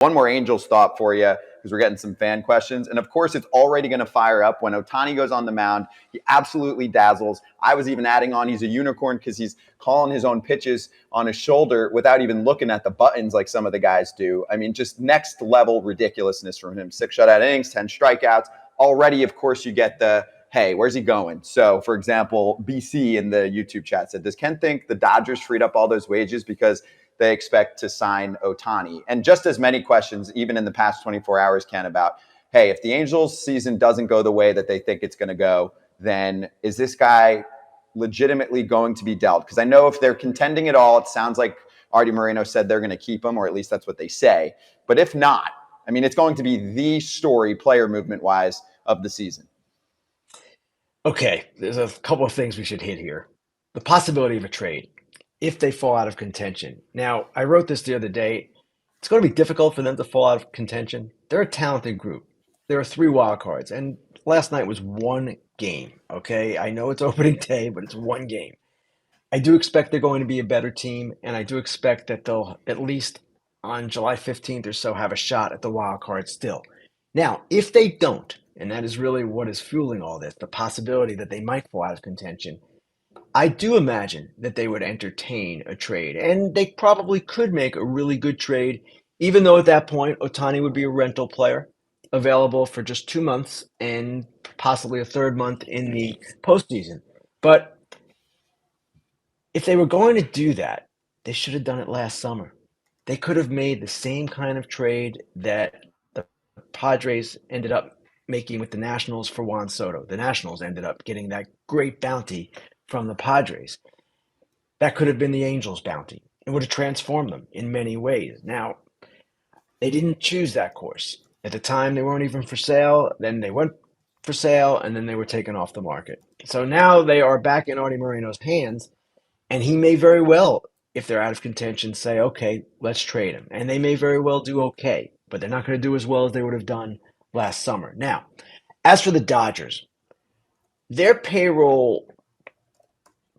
One more Angels thought for you because we're getting some fan questions. And of course, it's already going to fire up when Ohtani goes on the mound. He absolutely dazzles. I was even adding on he's a unicorn because he's calling his own pitches on his shoulder without even looking at the buttons like some of the guys do. I mean, just next level ridiculousness from him. 6 shutout innings, 10 strikeouts. Already, of course, you get the, hey, where's he going? So, for example, BC in the YouTube chat said, does Ken think the Dodgers freed up all those wages because they expect to sign Ohtani? And just as many questions, even in the past 24 hours, Ken, about, hey, if the Angels season doesn't go the way that they think it's going to go, then is this guy legitimately going to be dealt? Because I know if they're contending at all, it sounds like Artie Moreno said they're going to keep him, or at least that's what they say. But if not, I mean, it's going to be the story player movement-wise of the season. Okay, there's a couple of things we should hit here. The possibility of a trade if they fall out of contention. Now, I wrote this the other day. It's going to be difficult for them to fall out of contention. They're a talented group. There are 3 wild cards, and last night was 1 game. Okay, I know it's opening day, but it's 1 game. I do expect they're going to be a better team, and I do expect that they'll at least on July 15th or so have a shot at the wild card still. Now, if they don't, and that is really what is fueling all this, the possibility that they might fall out of contention, I do imagine that they would entertain a trade, and they probably could make a really good trade, even though at that point Ohtani would be a rental player available for just 2 months and possibly a third month in the postseason. But if they were going to do that, they should have done it last summer. They could have made the same kind of trade that the Padres ended up making with the Nationals for Juan Soto. The Nationals ended up getting that great bounty from the Padres. That could have been the Angels' bounty. It would have transformed them in many ways. Now, they didn't choose that course. At the time, they weren't even for sale. Then they went for sale, and then they were taken off the market. So now they are back in Artie Moreno's hands, and he may very well, if they're out of contention, say, okay, let's trade him. And they may very well do okay, but they're not going to do as well as they would have done last summer. Now, as for the Dodgers, their payroll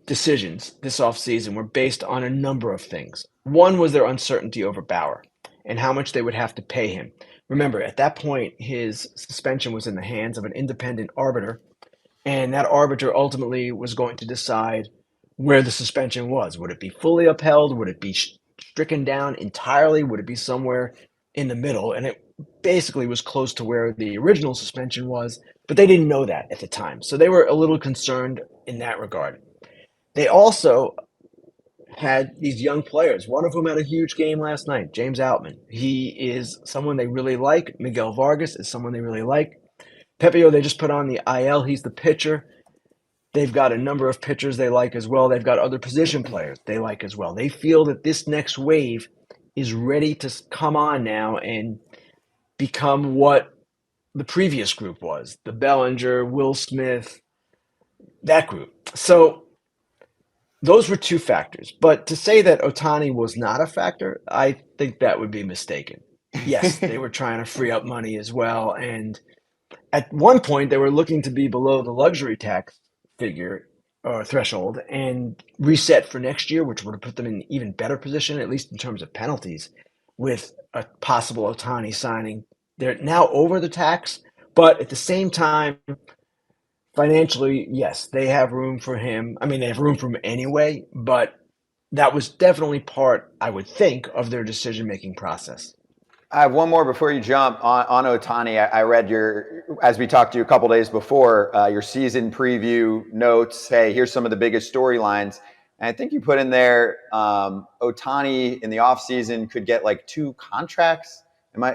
decisions this offseason were based on a number of things. One was their uncertainty over Bauer and how much they would have to pay him. Remember, at that point, his suspension was in the hands of an independent arbiter, and that arbiter ultimately was going to decide where the suspension was. Would it be fully upheld? Would it be stricken down entirely? Would it be somewhere in the middle? And it basically was close to where the original suspension was, but they didn't know that at the time. So they were a little concerned in that regard. They also had these young players, one of whom had a huge game last night, James Outman. He is someone they really like. Miguel Vargas is someone they really like. Pepio, they just put on the IL. He's the pitcher. They've got a number of pitchers they like as well. They've got other position players they like as well. They feel that this next wave is ready to come on now and become what the previous group was, the Bellinger, Will Smith, that group. So those were 2 factors. But to say that Ohtani was not a factor, I think that would be mistaken. Yes, they were trying to free up money as well. And at one point, they were looking to be below the luxury tax figure or threshold and reset for next year, which would have put them in an even better position, at least in terms of penalties, with a possible Ohtani signing. They're now over the tax, but at the same time, financially, yes, they have room for him. I mean, they have room for him anyway, but that was definitely part, I would think, of their decision-making process. I have one more before you jump on Ohtani. I read as we talked to you a couple days before, your season preview notes. Hey, here's some of the biggest storylines. And I think you put in there Ohtani in the offseason could get like 2 contracts.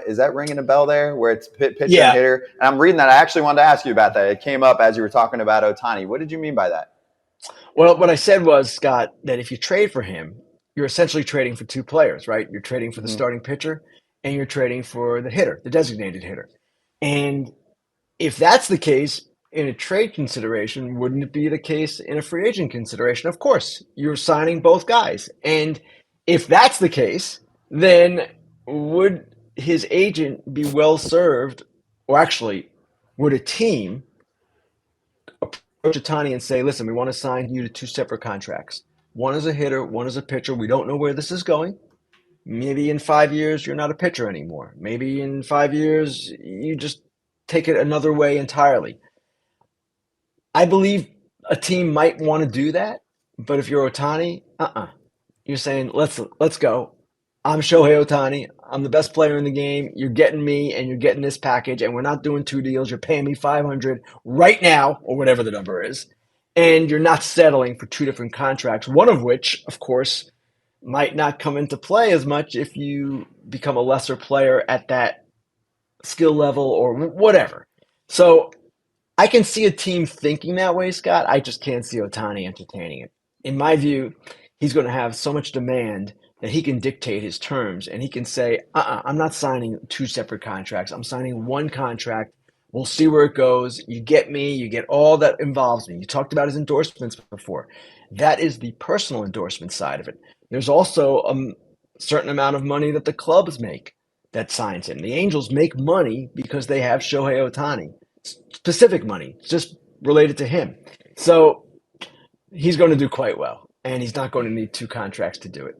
Is that ringing a bell there where it's pitcher and hitter? And I'm reading that. I actually wanted to ask you about that. It came up as you were talking about Ohtani. What did you mean by that? Well, what I said was, Scott, that if you trade for him, you're essentially trading for 2 players, right? You're trading for the starting pitcher and you're trading for the hitter, the designated hitter. And if that's the case in a trade consideration, wouldn't it be the case in a free agent consideration? Of course, you're signing both guys. And if that's the case, then would his agent be well served, or actually, would a team approach Ohtani and say, listen, we want to sign you to 2 separate contracts. One is a hitter, one is a pitcher. We don't know where this is going. Maybe in 5 years, you're not a pitcher anymore. Maybe in 5 years, you just take it another way entirely. I believe a team might want to do that, but if you're Otani, you're saying let's go. I'm Shohei Ohtani. I'm the best player in the game. You're getting me, and you're getting this package, and we're not doing two deals. You're paying me 500 right now, or whatever the number is, and you're not settling for two different contracts. One of which, of course, might not come into play as much if you become a lesser player at that skill level or whatever. So I can see a team thinking that way, Scott. I just can't see Otani entertaining it. In my view, he's going to have so much demand that he can dictate his terms and he can say, I'm not signing two separate contracts. I'm signing one contract. We'll see where it goes. You get me. You get all that involves me. You talked about his endorsements before. That is the personal endorsement side of it. There's also a certain amount of money that the clubs make that signs him. The Angels make money because they have Shohei Ohtani, specific money, just related to him. So he's going to do quite well, and he's not going to need two contracts to do it.